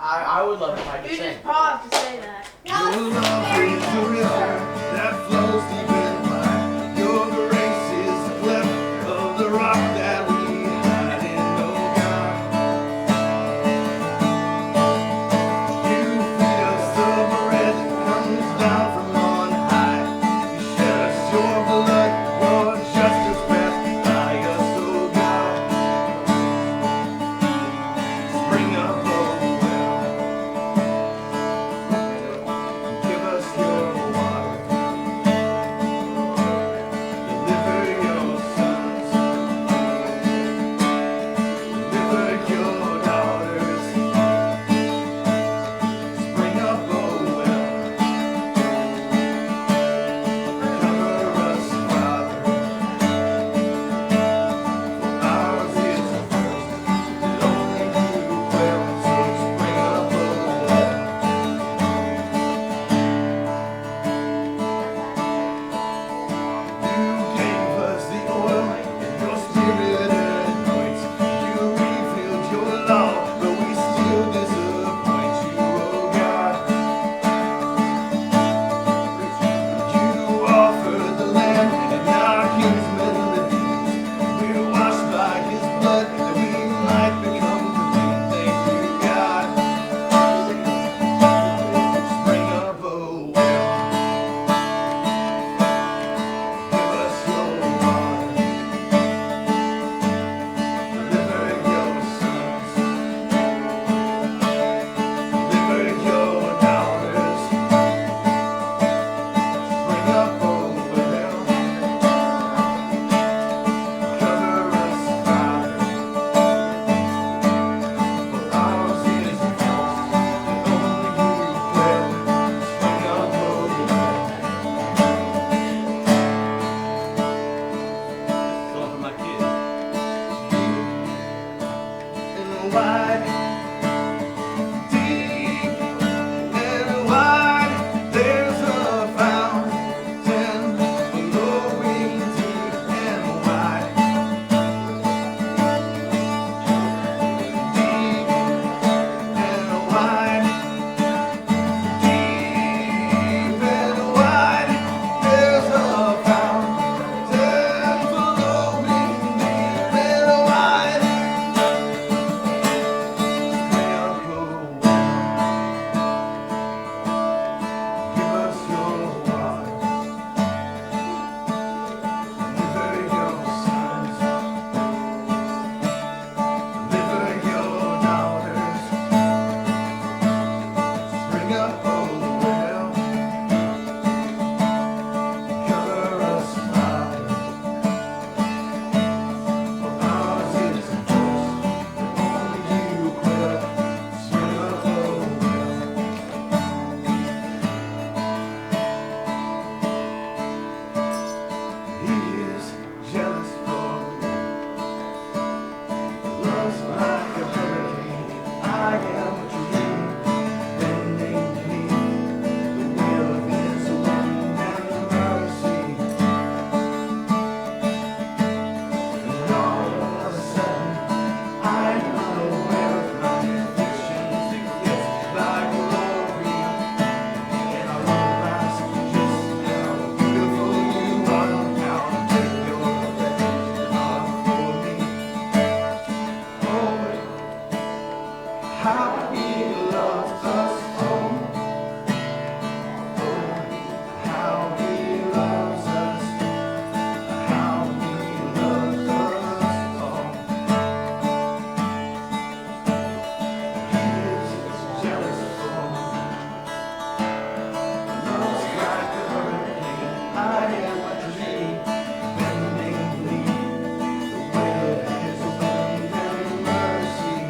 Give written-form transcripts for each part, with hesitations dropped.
I would love if I could You sing. just paused to say that. Your love is the river that flows deep in mine. Your grace is the cleft of the rock that we hide in, oh God. You feed us the bread that comes down from on high. You shed us your blood, your justice passed by us, oh God. Spring up, oh well. Give us your water. Deliver your sons. Deliver your daughters. Spring up, oh well. Cover us, Father. For ours is the thirst that only you will. So spring up, oh well. You gave us the oil, and your spirit anoints. You revealed your law, but we still disappoint you, oh God. You offered the Lamb and our kinsmen redeemed. We're washed by His blood, that we might become complete. Thank you, God. Spring up, oh well. Give us your water. Deliver your sons. Deliver your daughters. Spring up, oh well. Cover us, Father. For ours is the thirst that only you will. Spring up, oh well. Song for my kids. And wide, deep and wide, there's a fountain flowing deep and wide. Deep and wide, deep and wide, there's a fountain flowing deep and wide. Spring up, oh well. Give us your water. Deliver your sons. Deliver your daughters. Spring up, oh well. Cover us, Father. For ours is the thirst that only you quell. Spring up, oh well. He is jealous for you. Love's like a hurricane. I am a tree bending beneath the will of His wind and mercy. And all of a sudden, I'm unaware of my convictions. It gets like glory, and I realize just how beautiful you are. How big your affections are for me. Oh, how He loves us, oh, how He loves us, how He loves us, oh. He is jealous for me. Love's like a hurricane. I am a tree bending beneath the weight of His wind and mercy.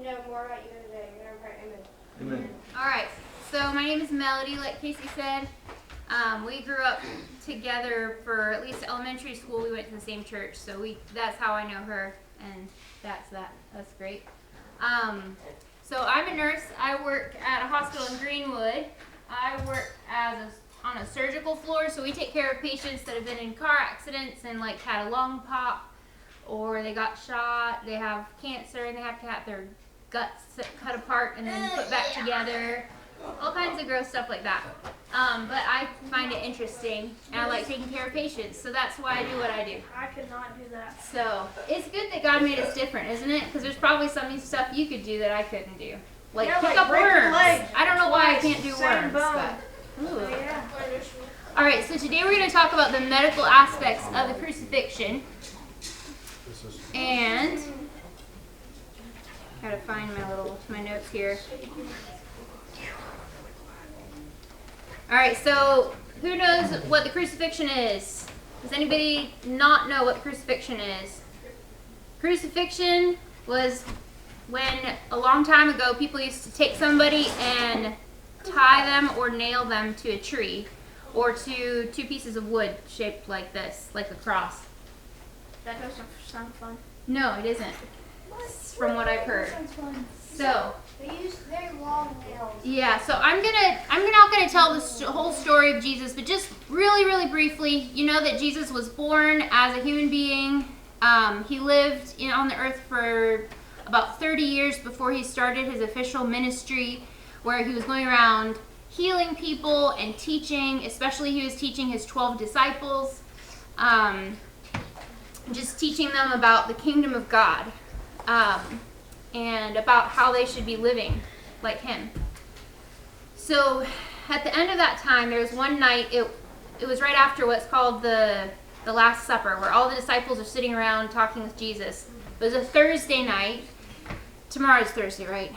know more about you today. You're going to pray. Amen. Amen. All right. So my name is Melody, like Casey said. We grew up together for at least elementary school. We went to the same church, so that's how I know her, and that's that. That's great. So I'm a nurse. I work at a hospital in Greenwood. I work on a surgical floor, so we take care of patients that have been in car accidents and like had a lung pop, or they got shot, they have cancer, and they have to have their guts cut apart and then put back together. All kinds of gross stuff like that. But I find it interesting, and I like taking care of patients, so that's why I do what I do. I could not do that. So it's good that God made us different, isn't it? Because there's probably some stuff you could do that I couldn't do. Like Yeah, pick like up break your worms. leg I don't know why I can't do Same worms. bone. But, ooh. Yeah. All right, so today we're going to talk about the medical aspects of the crucifixion. And gotta find my notes here. All right, so who knows what the crucifixion is? Does anybody not know what the crucifixion is? Crucifixion was when a long time ago people used to take somebody and tie them or nail them to a tree or to two pieces of wood shaped like this, like a cross. That doesn't sound fun. No, it isn't. From what I've heard. So They use very long nails. yeah, so I'm not gonna tell the whole story of Jesus, but just really briefly, you know that Jesus was born as a human being. He lived on the earth for about 30 years before he started his official ministry, where he was going around healing people and teaching. Especially, he was teaching his 12 disciples, just teaching them about the kingdom of God, and about how they should be living like him. So at the end of that time, there was one night, it was right after what's called the Last Supper, where all the disciples are sitting around talking with Jesus. It was a Thursday night. Tomorrow's Thursday, right?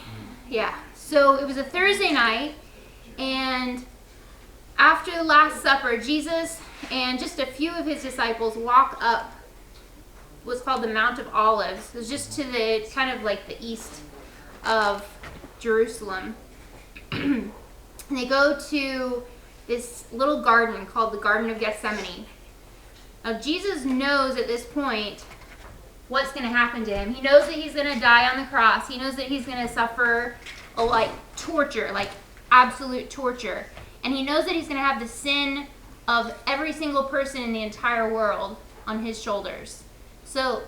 Yeah. So it was a Thursday night, and after the Last Supper, Jesus and just a few of his disciples walk up what's called the Mount of Olives. It was just to the kind of like the east of Jerusalem. And they go to this little garden called the Garden of Gethsemane. Now Jesus knows at this point what's going to happen to him. He knows that he's going to die on the cross. He knows that he's going to suffer torture, like absolute torture. And he knows that he's going to have the sin of every single person in the entire world on his shoulders. So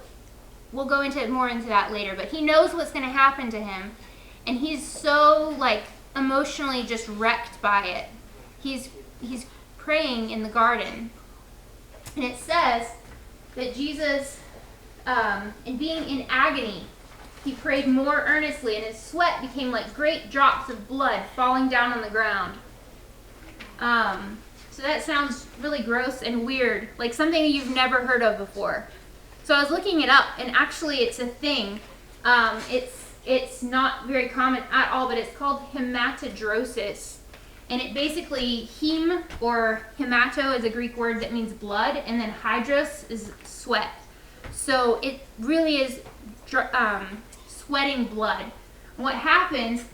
we'll go more into that later, but he knows what's going to happen to him, and he's so emotionally just wrecked by it. He's praying in the garden, and it says that Jesus, in being in agony, he prayed more earnestly, and his sweat became like great drops of blood falling down on the ground. So that sounds really gross and weird, like something you've never heard of before. So I was looking it up, and actually it's a thing. It's not very common at all, but it's called hematidrosis. And it basically, heme or hemato is a Greek word that means blood, and then hydros is sweat. So it really is sweating blood. What happens,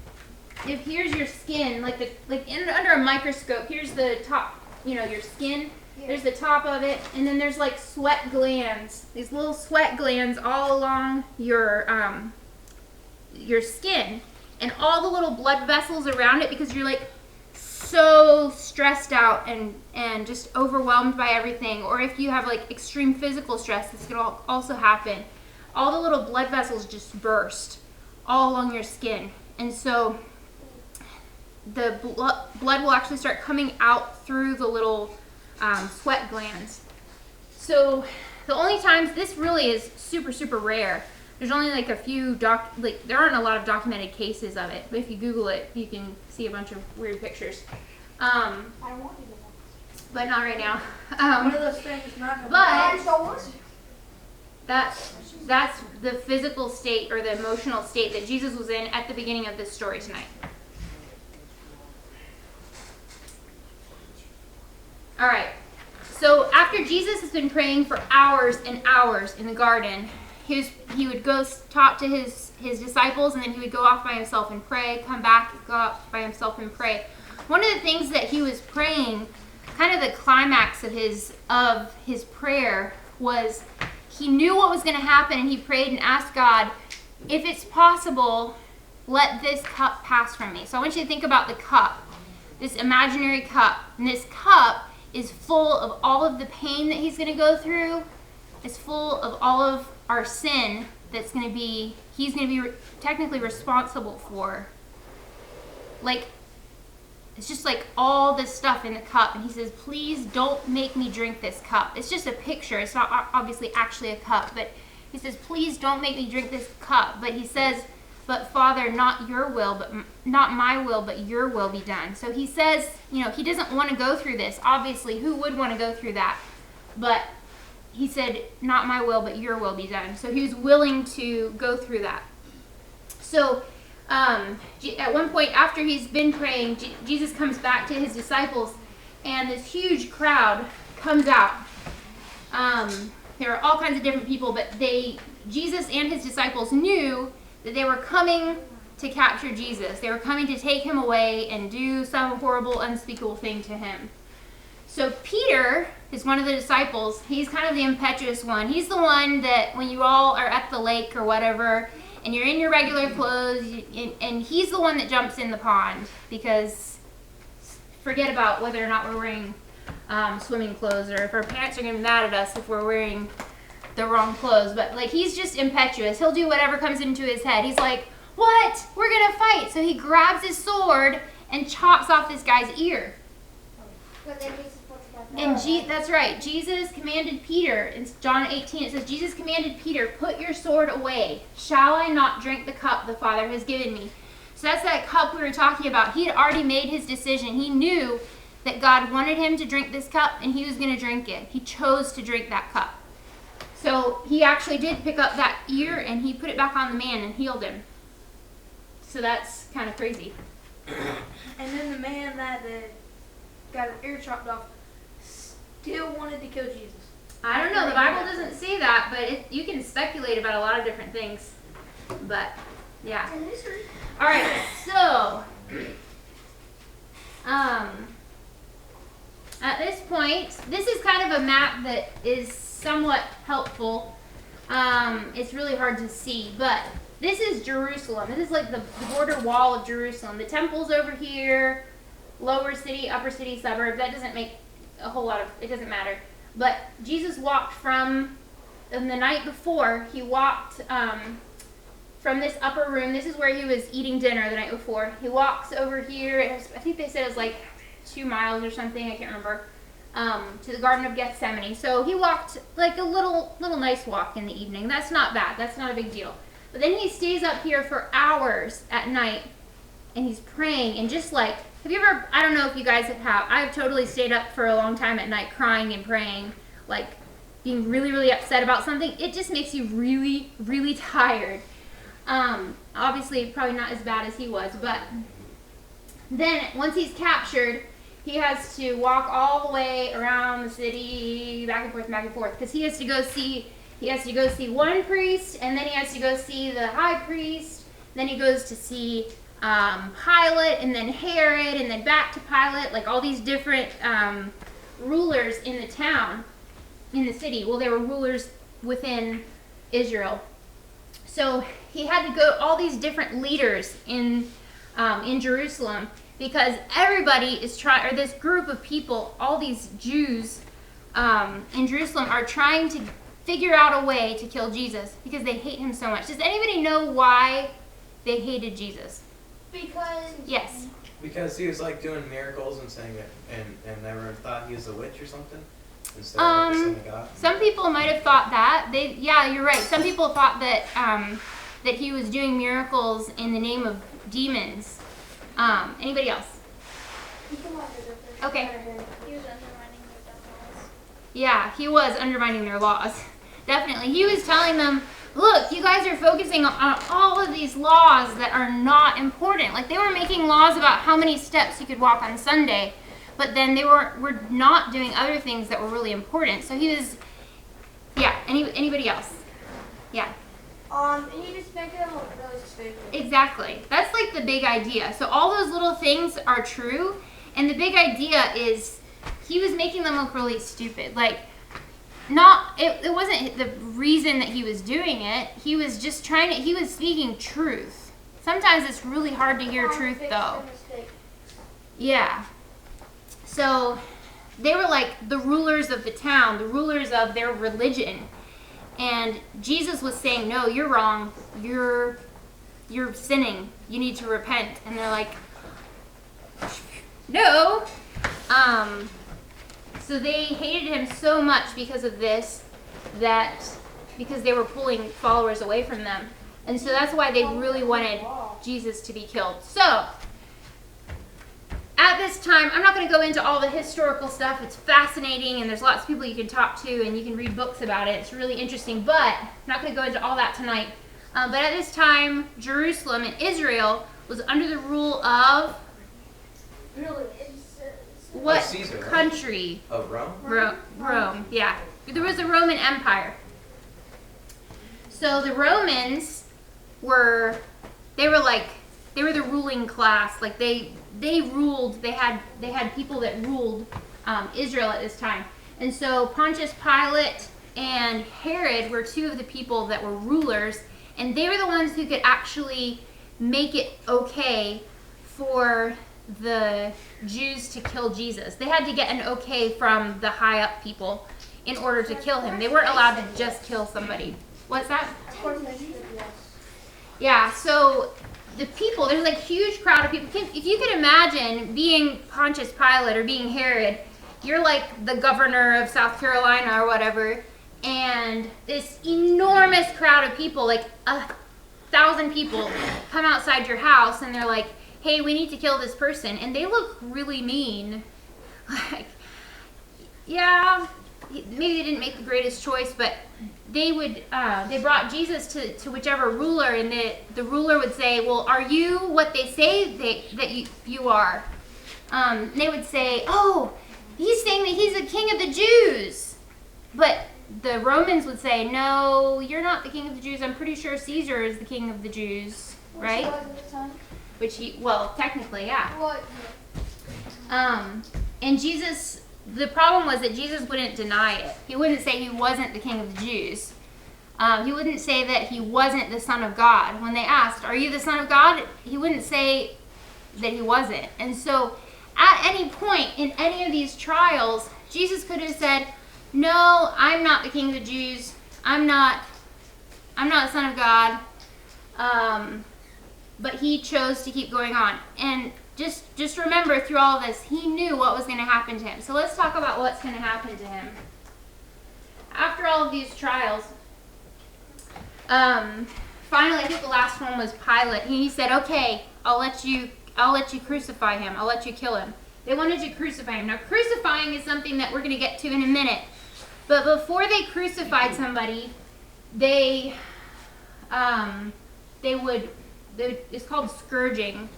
if here's your skin, under a microscope, here's the top, your skin. There's the top of it, and then there's sweat glands. These little sweat glands all along your skin, and all the little blood vessels around it, because you're so stressed out and just overwhelmed by everything. Or if you have extreme physical stress, this could also happen. All the little blood vessels just burst all along your skin, and so the blood will actually start coming out through the little sweat glands. So the only times, this really is super rare. There's only a few there aren't a lot of documented cases of it, but if you Google it, you can see a bunch of weird pictures. I don't want you to know. But not right now. One of those things not. But that's the physical state or the emotional state that Jesus was in at the beginning of this story tonight. All right, so after Jesus has been praying for hours and hours in the garden, he would go talk to his disciples, and then he would go off by himself and pray, come back, go off by himself and pray. One of the things that he was praying, kind of the climax of his prayer, was he knew what was going to happen, and he prayed and asked God, if it's possible, let this cup pass from me. So I want you to think about the cup, this imaginary cup. And this cup is full of all of the pain that he's going to go through. It's full of all of our sin he's going to be technically responsible for. Like, it's just like all this stuff in the cup. And he says, please don't make me drink this cup. It's just a picture. It's not obviously actually a cup. But he says, please don't make me drink this cup. But he says, but Father, not your will, but not my will, but your will be done. So he says, he doesn't want to go through this. Obviously, who would want to go through that? But he said, not my will, but your will be done. So he was willing to go through that. So at one point after he's been praying, Jesus comes back to his disciples, and this huge crowd comes out. There are all kinds of different people, but Jesus and his disciples knew that they were coming to capture Jesus. They were coming to take him away and do some horrible, unspeakable thing to him. So Peter is one of the disciples. He's kind of the impetuous one. He's the one that when you all are at the lake or whatever, and you're in your regular clothes, and he's the one that jumps in the pond, because forget about whether or not we're wearing swimming clothes, or if our parents are going to be mad at us if we're wearing the wrong clothes. But like, he's just impetuous. He'll do whatever comes into his head. He's like, what? We're going to fight. So he grabs his sword and chops off this guy's ear. And that's right. Jesus commanded Peter, in John 18, it says, Jesus commanded Peter, put your sword away. Shall I not drink the cup the Father has given me? So that's that cup we were talking about. He had already made his decision. He knew that God wanted him to drink this cup, and he was going to drink it. He chose to drink that cup. So he actually did pick up that ear, and he put it back on the man and healed him. So that's kind of crazy. And then the man that got his ear chopped off still wanted to kill Jesus. I don't know. The Bible doesn't say that, but you can speculate about a lot of different things. But, yeah. All right, so at this point, this is kind of a map that is somewhat helpful. It's really hard to see, but this is Jerusalem. This is like the border wall of Jerusalem. The temple's over here, lower city, upper city, suburb. That doesn't make a whole lot of, it doesn't matter. But Jesus walked from, the night before, he walked from this upper room. This is where he was eating dinner the night before. He walks over here. I think they said it was like 2 miles or something. I can't remember. To the Garden of Gethsemane. So he walked like a little nice walk in the evening. That's not bad. That's not a big deal. But then he stays up here for hours at night, and he's praying, and just like, have you ever, I don't know if you guys have, I've totally stayed up for a long time at night crying and praying, like being really, really upset about something. It just makes you really, really tired. Obviously, probably not as bad as he was, but then once he's captured, he has to walk all the way around the city, back and forth, because he has to go see one priest, and then he has to go see the high priest, then he goes to see Pilate, and then Herod, and then back to Pilate, like all these different rulers in the town, in the city. Well, they were rulers within Israel. So he had to go all these different leaders in Jerusalem, because everybody is trying, or this group of people, all these Jews in Jerusalem are trying to figure out a way to kill Jesus because they hate him so much. Does anybody know why they hated Jesus? Because Yes. Because he was like doing miracles and saying that, and everyone thought he was a witch or something instead of like the Son of God. Some people might have thought that. Yeah, you're right. Some people thought that that he was doing miracles in the name of demons. Anybody else? Okay. he was undermining their laws. Yeah, he was undermining their laws. Definitely. He was telling them, look, you guys are focusing on all of these laws that are not important. Like, they were making laws about how many steps you could walk on Sunday, but then they were not doing other things that were really important. So he was, yeah, anybody else? Yeah. And you just make them look really stupid. Exactly. That's like the big idea. So all those little things are true, and the big idea is he was making them look really stupid. Like, it wasn't the reason that he was doing it. He was just he was speaking truth. Sometimes it's really hard to hear truth though. Yeah. So they were like the rulers of the town, the rulers of their religion. And Jesus was saying, no, you're wrong. You're sinning. You need to repent. And they're like, no. So they hated him so much because of this, because they were pulling followers away from them. And so that's why they really wanted Jesus to be killed. So at this time, I'm not going to go into all the historical stuff. It's fascinating, and there's lots of people you can talk to, and you can read books about it. It's really interesting, but I'm not going to go into all that tonight. But at this time, Jerusalem and Israel was under the rule of what Caesar, right? country? Of Rome? Rome, yeah. There was a Roman Empire. So the Romans were the ruling class. Like they ruled. They had people that ruled Israel at this time. And so Pontius Pilate and Herod were two of the people that were rulers, and they were the ones who could actually make it okay for the Jews to kill Jesus. They had to get an okay from the high up people in order to kill him. They weren't allowed to just kill somebody. What's that? Yeah, so the people, there's like huge crowd of people. If you could imagine being Pontius Pilate or being Herod, you're like the governor of South Carolina or whatever, and this enormous crowd of people, like 1,000 people, come outside your house and they're like, hey, we need to kill this person. And they look really mean. Like, yeah, maybe they didn't make the greatest choice, but they brought Jesus to whichever ruler, and the ruler would say, well, are you what they say that you are? They would say, oh, he's saying that he's the king of the Jews. But the Romans would say, no, you're not the king of the Jews. I'm pretty sure Caesar is the king of the Jews, right? Well, technically, yeah. What? And Jesus, the problem was that Jesus wouldn't deny it. He wouldn't say he wasn't the king of the Jews. He wouldn't say that he wasn't the Son of God. When they asked, are you the Son of God? He wouldn't say that he wasn't. And so at any point in any of these trials, Jesus could have said, no, I'm not the king of the Jews. I'm not the Son of God. But he chose to keep going on. And just remember, through all of this, he knew what was going to happen to him. So let's talk about what's going to happen to him. After all of these trials, finally, I think the last one was Pilate. He said, okay, I'll let you crucify him. I'll let you kill him. They wanted to crucify him. Now, crucifying is something that we're going to get to in a minute. But before they crucified somebody, it's called scourging,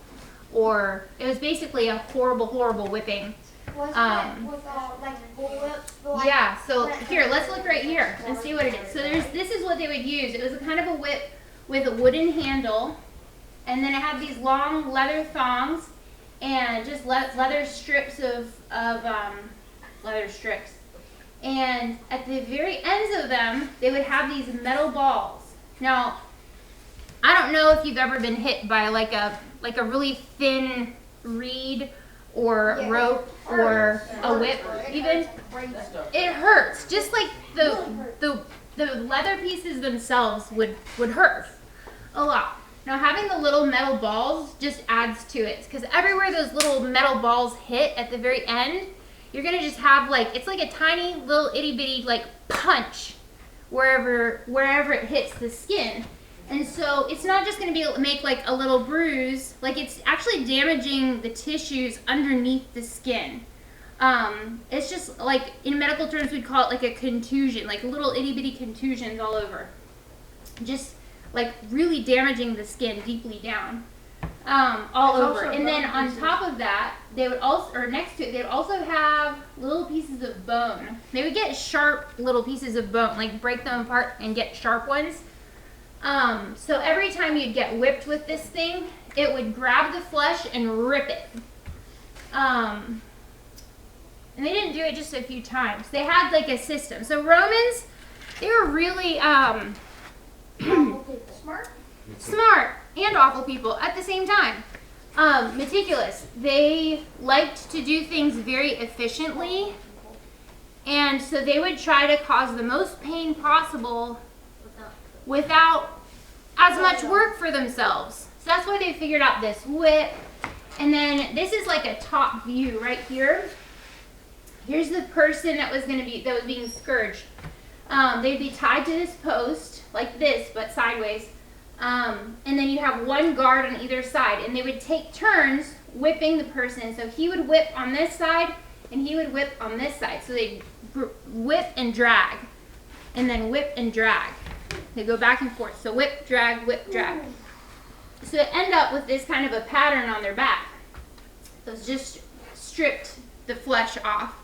or it was basically a horrible, horrible whipping. Was it with like bullets? Yeah, so here, let's look right here and see what it is. So this is what they would use. It was a kind of a whip with a wooden handle, and then it had these long leather thongs and just leather strips of leather strips. And at the very ends of them, they would have these metal balls. Now, I don't know if you've ever been hit by like a really thin reed or rope or a whip even. It hurts. Just like the leather pieces themselves would hurt a lot. Now having the little metal balls just adds to it, because everywhere those little metal balls hit at the very end, you're gonna just have it's like a tiny little itty bitty punch wherever it hits the skin. And so it's not just going to make a little bruise, it's actually damaging the tissues underneath the skin. It's just in medical terms we'd call it a contusion, little itty bitty contusions all over. Just really damaging the skin deeply down, all over. And then on top of that, they would also, or next to it, they would also have little pieces of bone. They would get sharp little pieces of bone, break them apart and get sharp ones. So every time you'd get whipped with this thing, it would grab the flesh and rip it. And they didn't do it just a few times. They had like a system. So Romans, they were really smart and awful people at the same time. Meticulous. They liked to do things very efficiently, and so they would try to cause the most pain possible without as much work for themselves. So that's why they figured out this whip. And then this is like a top view right here. Here's the person that was being scourged. They'd be tied to this post like this, but sideways. And then you have one guard on either side, and they would take turns whipping the person. So he would whip on this side, and he would whip on this side. So they'd whip and drag, and then whip and drag. They go back and forth. So whip, drag, whip, drag. So they end up with this kind of a pattern on their back. So it's just stripped the flesh off.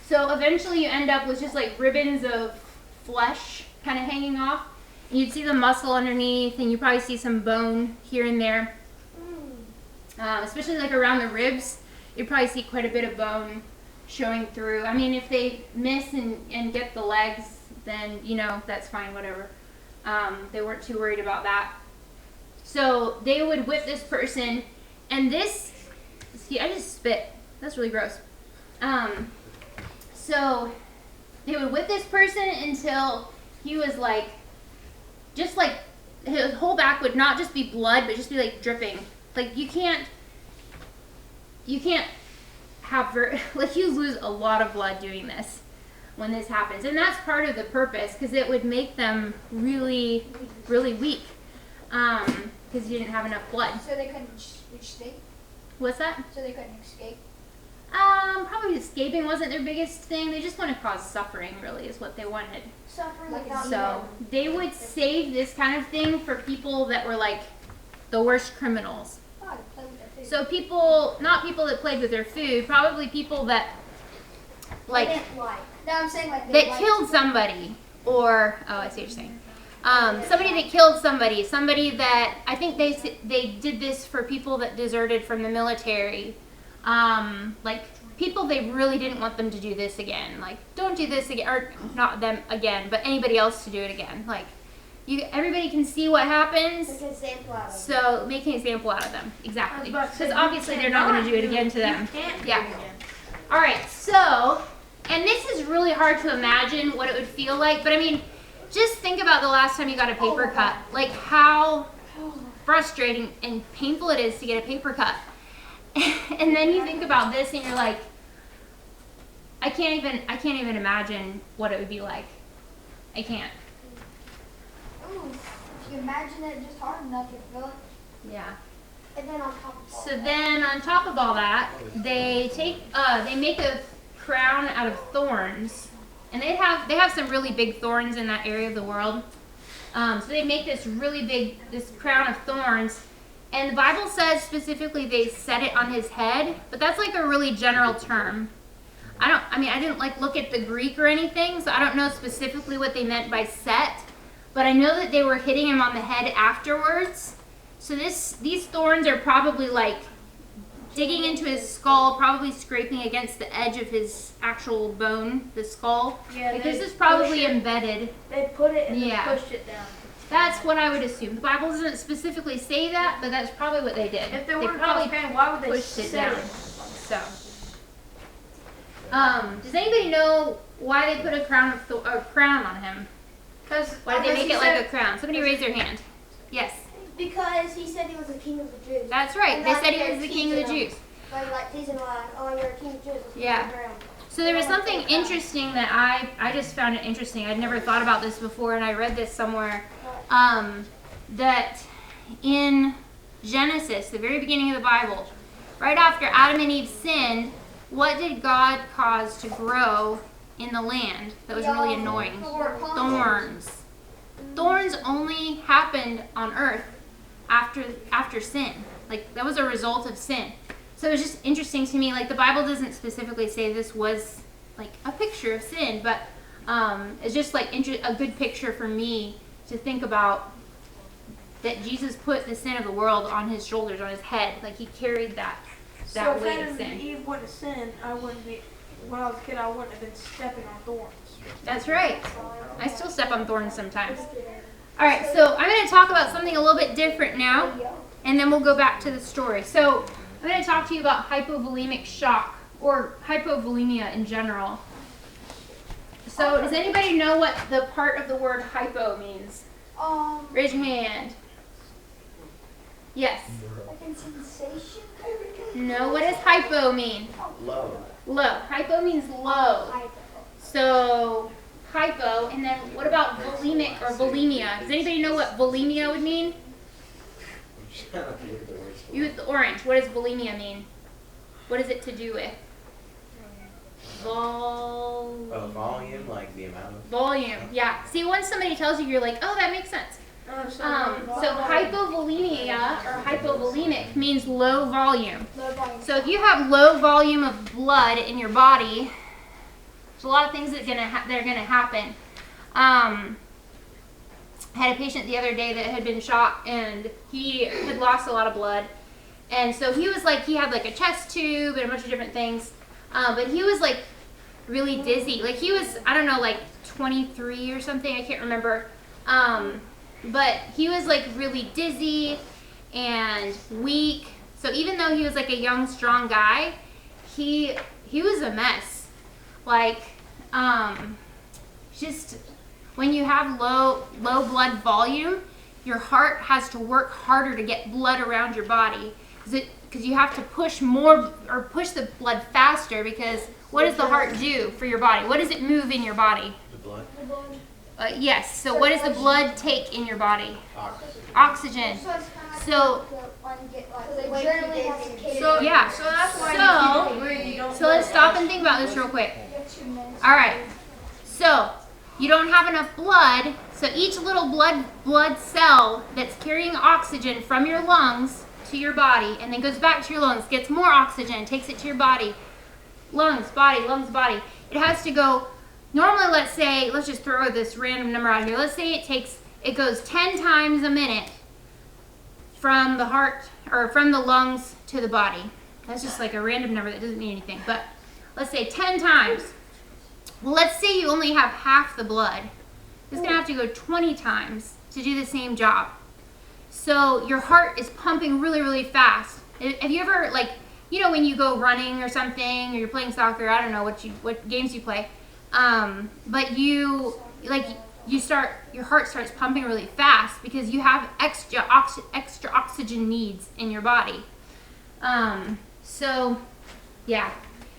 So eventually you end up with just like ribbons of flesh kind of hanging off. And you'd see the muscle underneath, and you probably see some bone here and there. Especially like around the ribs, you'd probably see quite a bit of bone showing through. I mean, if they miss and get the legs, then, you know, that's fine, whatever. They weren't too worried about that. So they would whip this person, and this, see, I just spit. That's really gross. So they would whip this person until he was like, just like his whole back would not just be blood, but just be like dripping. Like you can't have, like you lose a lot of blood doing this when this happens. And that's part of the purpose, because it would make them really, really weak. Because you didn't have enough blood. So they couldn't escape? What's that? So they couldn't escape? Probably escaping wasn't their biggest thing. They just want to cause suffering, really, is what they wanted. Suffering Like without So they would save this kind of thing for people that were like the worst criminals. Oh, to play with their food. So people, not people that played with their food, probably people that like They didn't like. No, I'm saying like they that liked- killed somebody, or oh, I see what you're saying. Somebody that killed somebody that I think they did this for people that deserted from the military, like people they really didn't want them to do this again. Like, don't do this again, or not them again, but anybody else to do it again. Like, everybody can see what happens. Make an example out of it. So make an example out of them, exactly. I was about to say, Because obviously you they're not going to do it cannot again to them. You can't do Yeah. it again. All right, so, and this is really hard to imagine what it would feel like, but I mean, just think about the last time you got a paper cut. Like how frustrating and painful it is to get a paper cut. And then you think about this and you're like, I can't even imagine what it would be like. I can't. Ooh, if you imagine it just hard enough, you feel it. Yeah. And then on top of all So that, then on top of all that, they make a crown out of thorns. And they have some really big thorns in that area of the world. So they make this crown of thorns. And the Bible says specifically they set it on his head, but that's like a really general term. I didn't like look at the Greek or anything, so I don't know specifically what they meant by set, but I know that they were hitting him on the head afterwards. So these thorns are probably like digging into his skull, probably scraping against the edge of his actual bone, the skull. Yeah, Like they this is probably push it. embedded. They put it and Yeah. then pushed it down. That's what I would assume. The Bible doesn't specifically say that, but that's probably what they did. If they they weren't probably pain, why would they pushed it set down. So, does anybody know why they put a crown on him? Because Why did they make it like a crown? Somebody raise their hand. Yes, because he said he was the king of the Jews. that's right. And They that's said he their was the king of the teaching Jews. But like teasing like, oh, you're a king of Jews. let's put Yeah. you on the ground. So there was something interesting that I just found it interesting. I'd never thought about this before, and I read this somewhere. That in Genesis, the very beginning of the Bible, right after Adam and Eve sinned, what did God cause to grow in the land that was really annoying? Thorns. Thorns only happened on earth after sin. Like that was a result of sin. So it was just interesting to me. Like the Bible doesn't specifically say this was like a picture of sin, but it's just like a good picture for me to think about that Jesus put the sin of the world on his shoulders, on his head. Like he carried that So if weight of Adam and sin. Eve wouldn't have sinned, I wouldn't be. When I was a kid, I wouldn't have been stepping on thorns. That's right. I still step on thorns sometimes. All right, so I'm going to talk about something a little bit different now, and then we'll go back to the story. So I'm going to talk to you about hypovolemic shock, or hypovolemia in general. So does anybody know what the part of the word hypo means? Raise your hand. Yes. Like a sensation? No, what does hypo mean? Low. Low. Hypo means low. So hypo, and then what about volemic or volemia? Does anybody know what volemia would mean? You with the orange. What does volemia mean? What is it to do with? Volume, like the amount of. Volume. Yeah. See, once somebody tells you, you're like, oh, that makes sense. So hypovolemia or hypovolemic means low volume. So if you have low volume of blood in your body, there's a lot of things that are gonna happen. I had a patient the other day that had been shot, and he had lost a lot of blood, and so he was like, he had like a chest tube and a bunch of different things, but he was like really dizzy. Like he was, I don't know, like 23 or something. I can't remember. But he was like really dizzy and weak. So even though he was like a young, strong guy, he was a mess. Like, just when you have low blood volume, your heart has to work harder to get blood around your body, because you have to push more or push the blood faster. Because what does the heart do for your body? What does it move in your body? The blood. Yes. So what does the blood take in your body? Oxygen. So yeah. So that's why you don't. So let's stop and think about this real quick. All right. So you don't have enough blood. So each little blood cell that's carrying oxygen from your lungs to your body, and then goes back to your lungs, gets more oxygen, takes it to your body. Lungs, body, lungs, body. It has to go. Normally, let's just throw this random number out here. Let's say it goes 10 times a minute from the heart or from the lungs to the body. That's just like a random number that doesn't mean anything. But let's say 10 times. Well, let's say you only have half the blood. It's going to have to go 20 times to do the same job. So your heart is pumping really, really fast. Have you ever, like, you know, when you go running or something, or you're playing soccer, I don't know what games you play, but your heart starts pumping really fast because you have extra oxygen needs in your body. So yeah,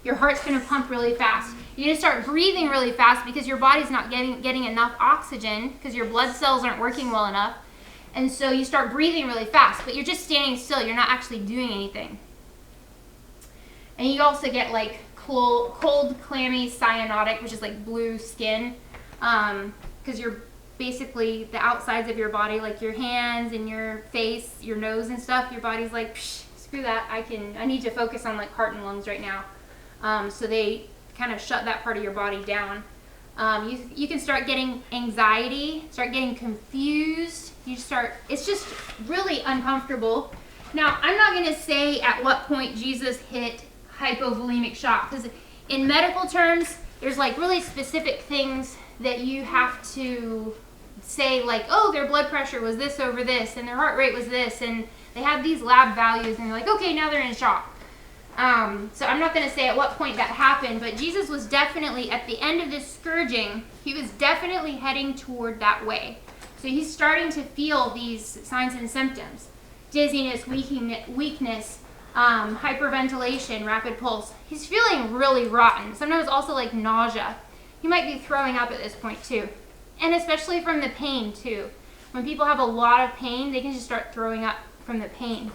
your heart's gonna pump really fast. You're gonna start breathing really fast because your body's not getting enough oxygen because your blood cells aren't working well enough. And so you start breathing really fast, but you're just standing still. You're not actually doing anything. And you also get like cold, clammy, cyanotic, which is like blue skin, because you're basically the outsides of your body, like your hands and your face, your nose and stuff. Your body's like, psh, screw that. I need to focus on like heart and lungs right now. So they kind of shut that part of your body down. You can start getting anxiety, start getting confused. It's just really uncomfortable. Now, I'm not going to say at what point Jesus hit hypovolemic shock, because in medical terms, there's like really specific things that you have to say, like, oh, their blood pressure was this over this, and their heart rate was this, and they have these lab values, and you're like, okay, now they're in shock. So I'm not going to say at what point that happened, but Jesus was definitely, at the end of this scourging, he was definitely heading toward that way. So he's starting to feel these signs and symptoms: dizziness, weakness, hyperventilation, rapid pulse. He's feeling really rotten. Sometimes also like nausea. He might be throwing up at this point too. And especially from the pain too. When people have a lot of pain, they can just start throwing up from the pain.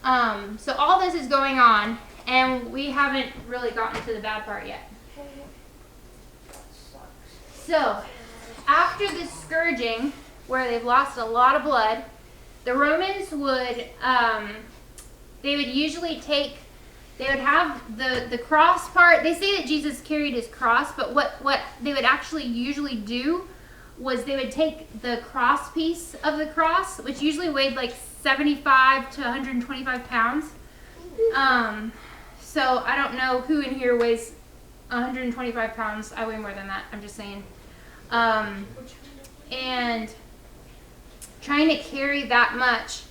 So all this is going on, and we haven't really gotten to the bad part yet. So after the scourging, where they've lost a lot of blood, the Romans would, they would usually they would have the cross part. They say that Jesus carried his cross, but what they would actually usually do was they would take the cross piece of the cross, which usually weighed like 75 to 125 pounds. So I don't know who in here weighs 125 pounds. I weigh more than that. I'm just saying. And trying to carry that much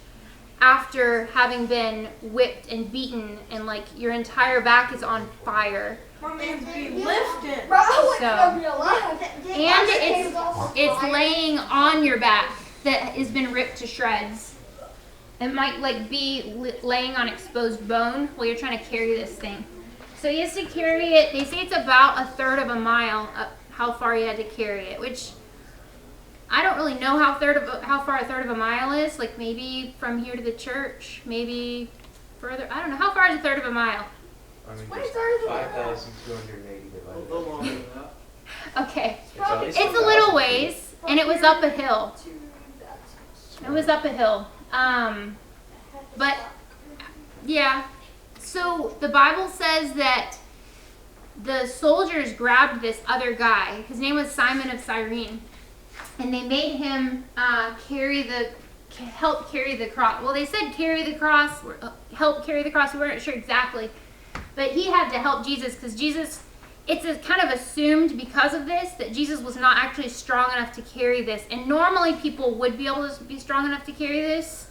after having been whipped and beaten and like your entire back is on fire. My man's being lifted. Bro, I wouldn't So- be alive. And it's laying on your back that has been ripped to shreds. It might like be laying on exposed bone while you're trying to carry this thing. So he has to carry it. They say it's about a third of a mile up how far he had to carry it, which I don't really know how far a third of a mile is. Like maybe from here to the church, maybe further. I don't know. How far is a third of a mile? I mean, What just is ours? 5,280 A divided. little longer than that. Okay. at least It's a little 1,000 ways, and it was up a hill. To It was up a hill. But yeah. So the Bible says that the soldiers grabbed this other guy. His name was Simon of Cyrene, and they made him help carry the cross. Well, they said carry the cross, help carry the cross. We weren't sure exactly, but he had to help Jesus because Jesus. It's a kind of assumed because of this that Jesus was not actually strong enough to carry this, and normally people would be able to be strong enough to carry this.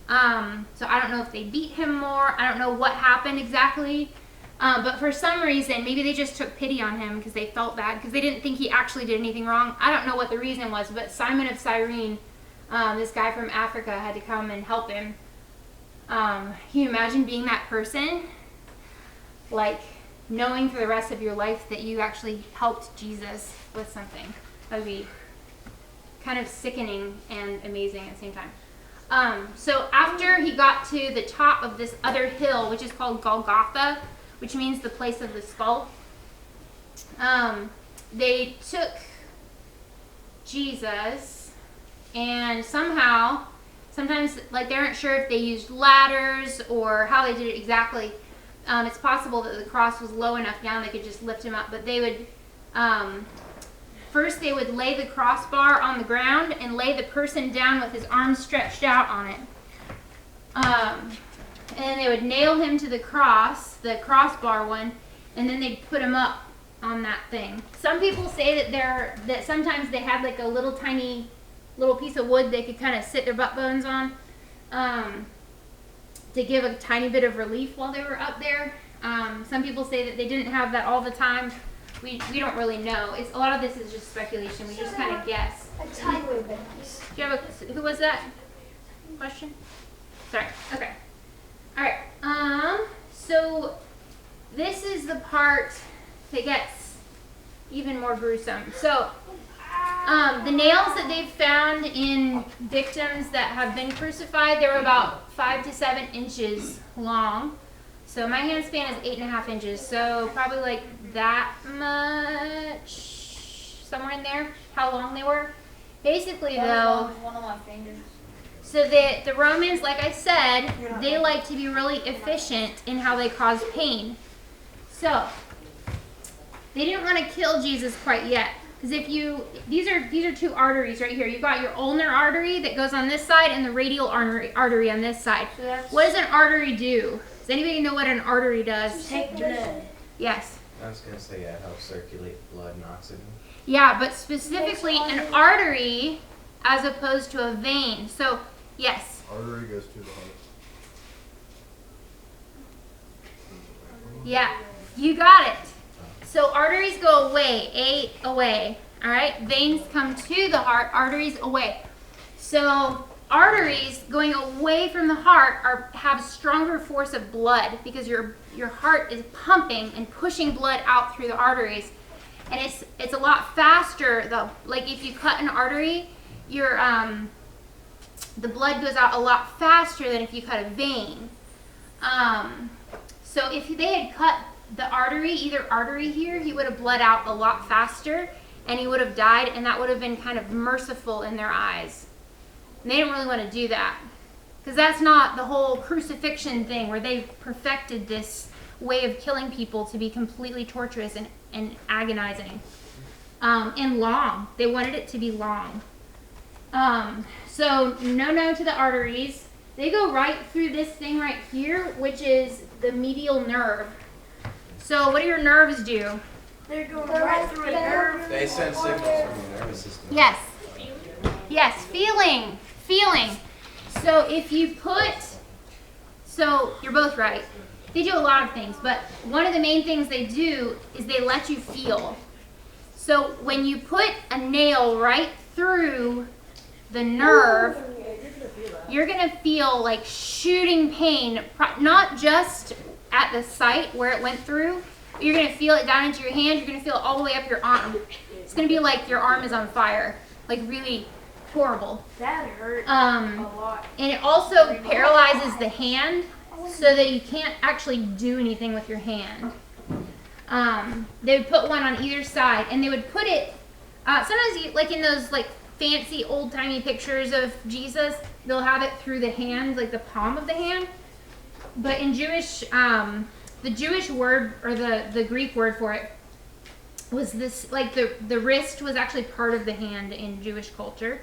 So I don't know if they beat him more. I don't know what happened exactly. But for some reason, maybe they just took pity on him because they felt bad because they didn't think he actually did anything wrong. I don't know what the reason was, but Simon of Cyrene, this guy from Africa, had to come and help him. Can you imagine being that person? Like, knowing for the rest of your life that you actually helped Jesus with something. That would be kind of sickening and amazing at the same time. So after he got to the top of this other hill, which is called Golgotha, which means the place of the skull, they took Jesus and sometimes like they weren't sure if they used ladders or how they did it exactly. It's possible that the cross was low enough down they could just lift him up, but they would first they would lay the crossbar on the ground and lay the person down with his arms stretched out on it. And then they would nail him to the crossbar one, and then they'd put him up on that thing. Some people say that sometimes they had like a little tiny piece of wood they could kind of sit their butt bones on to give a tiny bit of relief while they were up there. Some people say that they didn't have that all the time. We don't really know. A lot of this is just speculation. We just kind of guess. a tiny bit. Do you have who was that? Question? Sorry. Okay. All right. So this is the part that gets even more gruesome. So the nails that they've found in victims that have been crucified, they were about 5 to 7 inches long. So my hand span is 8.5 inches. So probably like that much, somewhere in there, how long they were. Basically though, One of my fingers. so the Romans, like I said, they like to be really efficient in how they cause pain. So they didn't want to kill Jesus quite yet. Because these are two arteries right here. You've got your ulnar artery that goes on this side and the radial artery on this side. So that's What does an artery do? Does anybody know what an artery does? take blood. Yes. I was gonna say it helps circulate blood and oxygen. Yeah, but specifically an artery as opposed to a vein. So, yes. Artery goes to the heart. Yeah, you got it. So arteries go away, away, all right? Veins come to the heart, arteries away. So arteries going away from the heart have stronger force of blood because your heart is pumping and pushing blood out through the arteries. And it's a lot faster though. Like if you cut an artery, the blood goes out a lot faster than if you cut a vein. So if they had cut the artery, either artery here, he would have bled out a lot faster and he would have died, and that would have been kind of merciful in their eyes. And they didn't really want to do that because that's not the whole crucifixion thing where they've perfected this way of killing people to be completely torturous and agonizing. and long. They wanted it to be long. So no to the arteries. They go right through this thing right here, which is the medial nerve. So what do your nerves do? They're going right through a nerve. They send signals from your nervous system. Yes. Yes, feeling. So if you so you're both right. They do a lot of things, but one of the main things they do is they let you feel. So when you put a nail right through the nerve, you're going to feel like shooting pain, not just at the site where it went through, but you're going to feel it down into your hand. You're going to feel it all the way up your arm. It's going to be like your arm is on fire, like really horrible. That hurt a lot. And it also paralyzes the hand so that you can't actually do anything with your hand. They would put one on either side, and they would put it, sometimes like in those like fancy old-timey pictures of Jesus, they'll have it through the hand, like the palm of the hand. But in Jewish, the Jewish word, or the Greek word for it, was this, like the wrist was actually part of the hand in Jewish culture.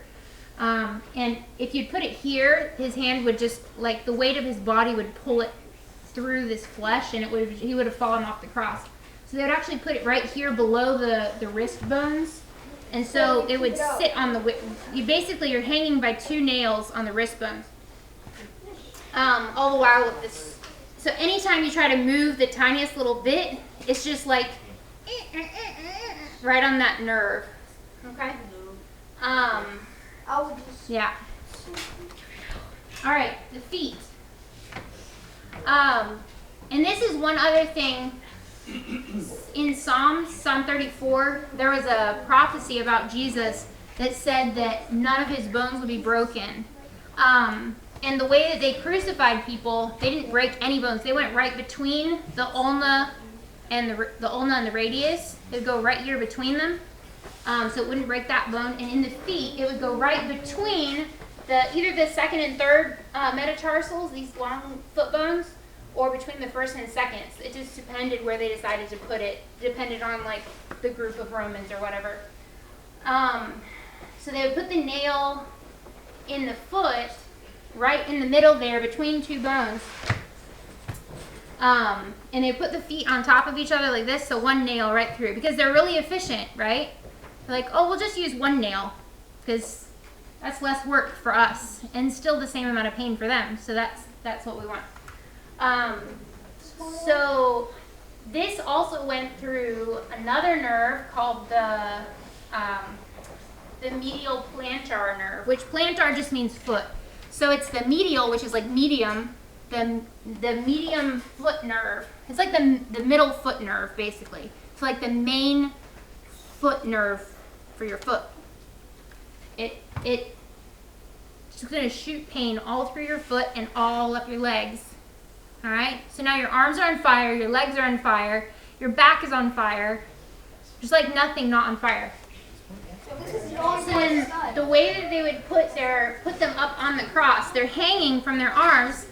And if you'd put it here, his hand would just, like the weight of his body would pull it through this flesh, and he would have fallen off the cross. So they would actually put it right here below the wrist bones. And so it would sit on you're hanging by 2 nails on the wrist bones. All the while with this. So anytime you try to move the tiniest little bit, it's just like right on that nerve. Okay? I would just. Yeah. All right, the feet. And this is one other thing. In Psalm 34, there was a prophecy about Jesus that said that none of his bones would be broken. And the way that they crucified people, they didn't break any bones. They went right between the ulna and the radius. It would go right here between them, so it wouldn't break that bone. And in the feet, it would go right between either the second and third metatarsals, these long foot bones, or between the first and second. It just depended where they decided to put it. Depended on like the group of Romans or whatever. So they would put the nail in the foot, right in the middle there, between 2 bones. And they put the feet on top of each other like this, so 1 nail right through, because they're really efficient, right? They're like, oh, we'll just use 1 nail, because that's less work for us, and still the same amount of pain for them. So that's what we want. So this also went through another nerve called the medial plantar nerve, which plantar just means foot. So it's the medial, which is like medium, the medium foot nerve. It's like the middle foot nerve, basically. It's like the main foot nerve for your foot. It's going to shoot pain all through your foot and all up your legs. All right, so now your arms are on fire, your legs are on fire, your back is on fire, just like nothing not on fire. So then the way that they would put them up on the cross, they're hanging from their arms,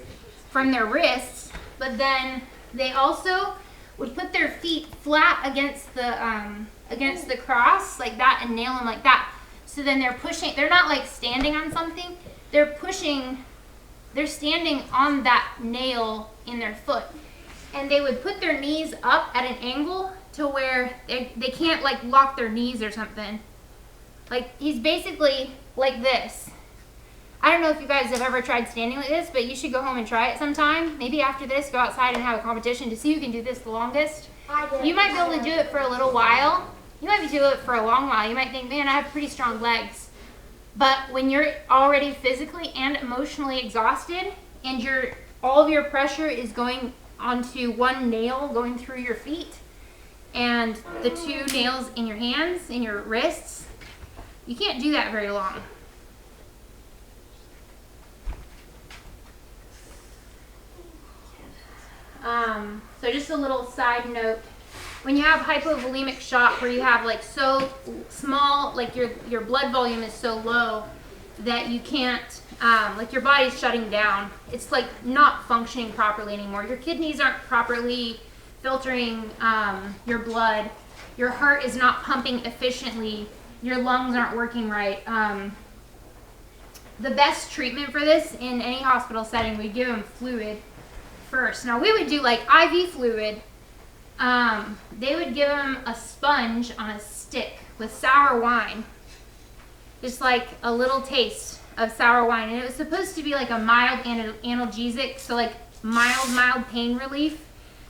from their wrists, but then they also would put their feet flat against the cross like that and nail them like that. So then they're pushing, they're not like standing on something, they're standing on that nail in their foot. And they would put their knees up at an angle to where they can't like lock their knees or something. Like he's basically like this. I don't know if you guys have ever tried standing like this, but you should go home and try it sometime. Maybe after this, go outside and have a competition to see who can do this the longest. You might be able to do it for a little while. You might be able to do it for a long while. You might think, man, I have pretty strong legs. But when you're already physically and emotionally exhausted, and all of your pressure is going onto 1 nail going through your feet, and the 2 nails in your hands, in your wrists, you can't do that very long. So just a little side note. When you have hypovolemic shock, where you have like so small, like your blood volume is so low that you can't, like your body's shutting down. It's like not functioning properly anymore. Your kidneys aren't properly filtering your blood. your heart is not pumping efficiently, your lungs aren't working right. The best treatment for this in any hospital setting, we give them fluid first. Now we would do like IV fluid. They would give them a sponge on a stick with sour wine, just like a little taste of sour wine, and it was supposed to be like a mild analgesic, so like mild pain relief,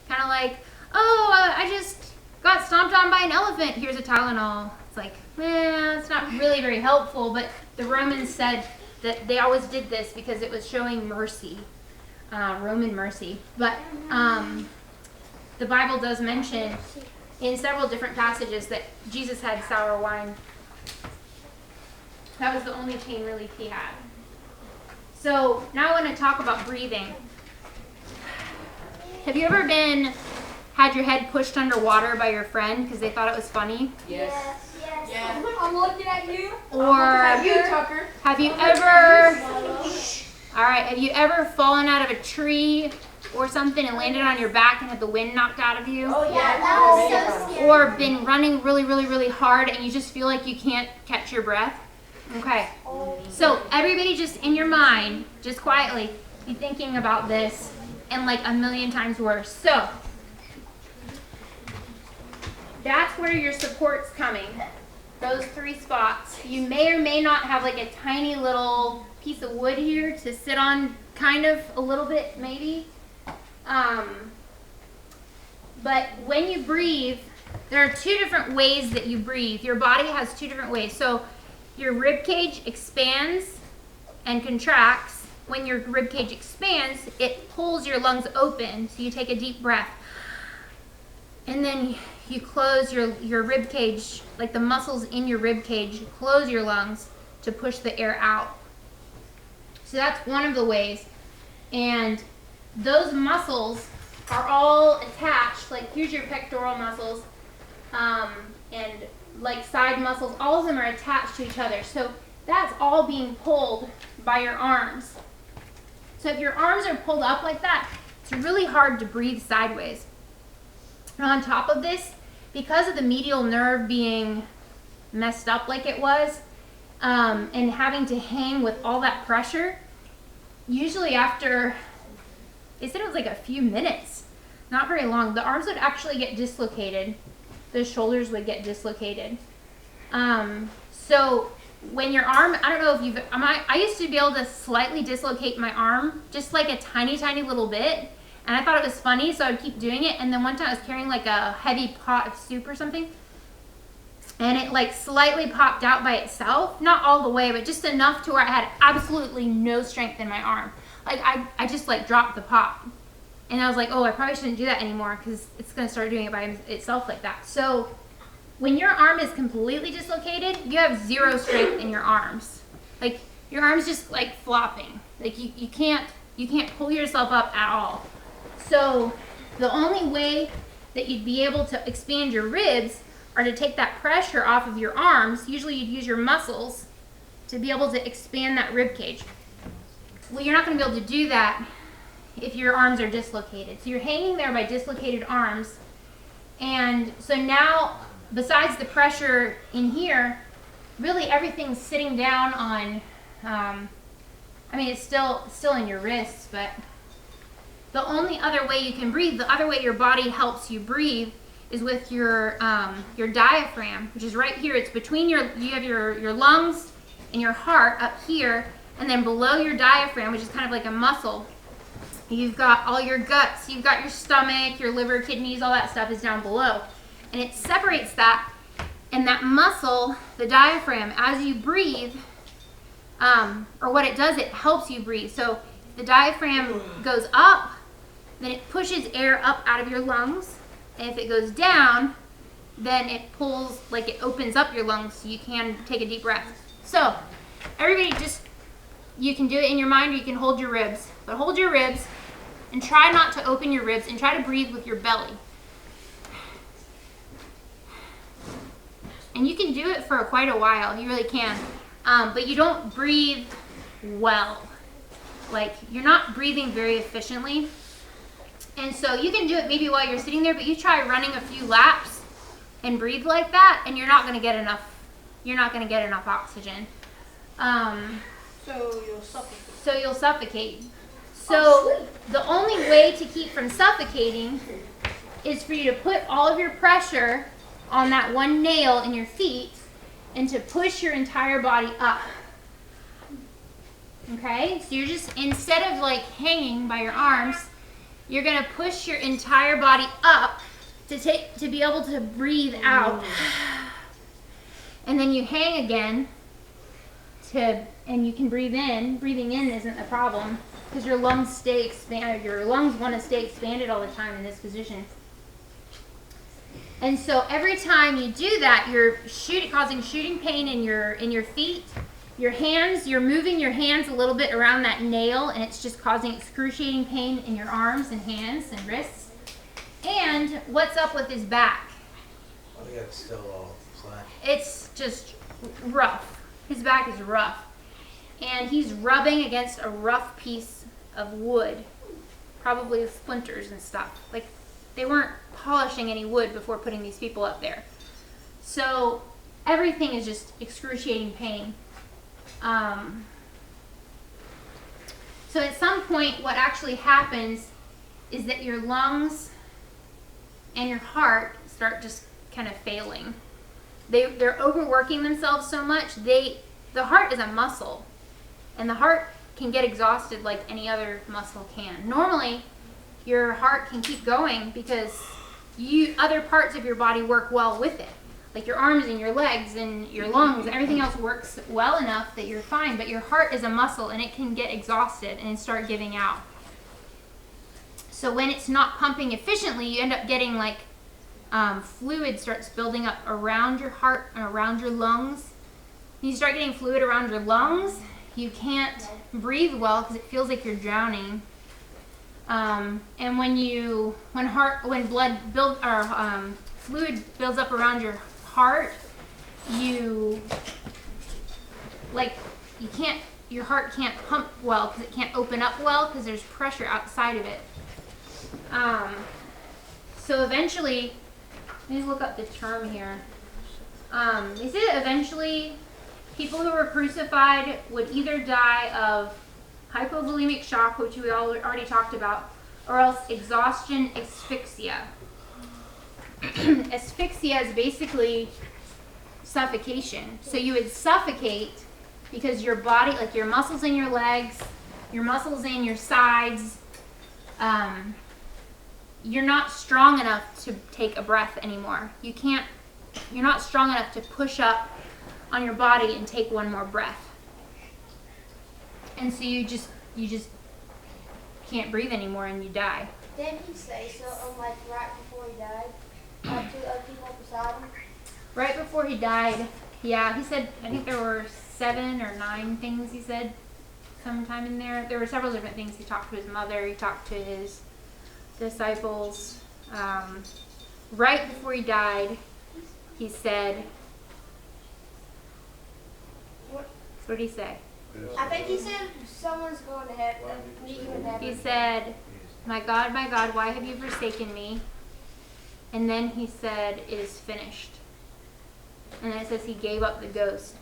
kind of like, oh, I just got stomped on by an elephant, here's a Tylenol. It's like, it's not really very helpful, but the Romans said that they always did this because it was showing mercy, Roman mercy. But the Bible does mention in several different passages that Jesus had sour wine. That was the only pain relief he had. So now I want to talk about breathing. Have you ever had your head pushed underwater by your friend because they thought it was funny? Yes. Yeah. I'm looking at you. Or You, Tucker. have you ever, all right, have you ever fallen out of a tree or something and landed on your back and had the wind knocked out of you? Oh yeah, that was so scary. Or been running really hard and you just feel like you can't catch your breath? Okay. So everybody just in your mind, just quietly, be thinking about this and like a million times worse. So that's where your support's coming. Those 3 spots. You may or may not have like a tiny little piece of wood here to sit on, kind of a little bit maybe. But when you breathe, there are 2 different ways that you breathe. Your body has 2 different ways. So your rib cage expands and contracts. When your rib cage expands, it pulls your lungs open. So you take a deep breath. And then you close your rib cage, like the muscles in your rib cage, close your lungs to push the air out. So that's one of the ways. And those muscles are all attached. Like here's your pectoral muscles, and like side muscles, all of them are attached to each other. So that's all being pulled by your arms. So if your arms are pulled up like that, it's really hard to breathe sideways. And on top of this, because of the medial nerve being messed up like it was, and having to hang with all that pressure, usually after, they said it was like a few minutes, not very long, the arms would actually get dislocated. The shoulders would get dislocated. So when your arm, I don't know if you've, I used to be able to slightly dislocate my arm, just like a tiny little bit. And I thought it was funny, so I would keep doing it. And then one time I was carrying like a heavy pot of soup or something, and it like slightly popped out by itself. Not all the way, but just enough to where I had absolutely no strength in my arm. Like I just like dropped the pot. And I was like, oh, I probably shouldn't do that anymore because it's going to start doing it by itself like that. So when your arm is completely dislocated, you have 0 strength in your arms. Like your arm's just like flopping. Like you can't pull yourself up at all. So the only way that you'd be able to expand your ribs are to take that pressure off of your arms. Usually you'd use your muscles to be able to expand that rib cage. Well, you're not going to be able to do that if your arms are dislocated. So you're hanging there by dislocated arms. And so now, besides the pressure in here, really everything's sitting down on, it's still in your wrists, but the only other way you can breathe, the other way your body helps you breathe, is with your diaphragm, which is right here. It's between you have your lungs and your heart up here, and then below your diaphragm, which is kind of like a muscle, you've got all your guts, you've got your stomach, your liver, kidneys, all that stuff is down below. And it separates that, and that muscle, the diaphragm, as you breathe, or what it does, it helps you breathe. So if the diaphragm goes up, then it pushes air up out of your lungs. And if it goes down, then it pulls, like it opens up your lungs so you can take a deep breath. So everybody just, you can do it in your mind or you can hold your ribs. But hold your ribs and try not to open your ribs and try to breathe with your belly. And you can do it for quite a while, you really can. But you don't breathe well. Like, you're not breathing very efficiently. And so you can do it maybe while you're sitting there, but you try running a few laps and breathe like that, and you're not going to get enough. You're not going to get enough oxygen. So you'll suffocate. So you'll suffocate. So Oh, the only way to keep from suffocating is for you to put all of your pressure on that one nail in your feet and to push your entire body up. Okay? So you're just, instead of like hanging by your arms, you're going to push your entire body up to be able to breathe out. And then you hang again and you can breathe in. Breathing in isn't a problem because your lungs stay expanded. Your lungs want to stay expanded all the time in this position. And so every time you do that, you're causing shooting pain in your feet. Your hands, you're moving your hands a little bit around that nail, and it's just causing excruciating pain in your arms and hands and wrists. And what's up with his back? I think it's still all flat. It's just rough. His back is rough. And he's rubbing against a rough piece of wood, probably with splinters and stuff. Like, they weren't polishing any wood before putting these people up there. So everything is just excruciating pain. So at some point, what actually happens is that your lungs and your heart start just kind of failing. They're overworking themselves so much. The heart is a muscle, and the heart can get exhausted like any other muscle can. Normally, your heart can keep going because other parts of your body work well with it. Like your arms and your legs and your lungs, everything else works well enough that you're fine. But your heart is a muscle, and it can get exhausted and start giving out. So when it's not pumping efficiently, you end up getting like fluid starts building up around your heart and around your lungs. When you start getting fluid around your lungs, you can't breathe well because it feels like you're drowning. And when fluid builds up around your heart, your heart can't pump well because it can't open up well because there's pressure outside of it. So eventually, let me look up the term here. They say that eventually people who were crucified would either die of hypovolemic shock, which we already talked about, or else exhaustion asphyxia. Asphyxia is basically suffocation. So you would suffocate because your body, like your muscles in your legs, your muscles in your sides, you're not strong enough to take a breath anymore. You're not strong enough to push up on your body and take one more breath. And so you just can't breathe anymore and you die. Didn't he say so? Like right before he died, like 2 other people beside him. Right before he died, yeah, he said, I think there were 7 or 9 things he said sometime in there. There were several different things. He talked to his mother, he talked to his disciples. Right before he died, he said, what did he say? I think he said someone's going to heaven. Meet you in heaven. He said, my God, why have you forsaken me? And then he said, it is finished. And then it says he gave up the ghost.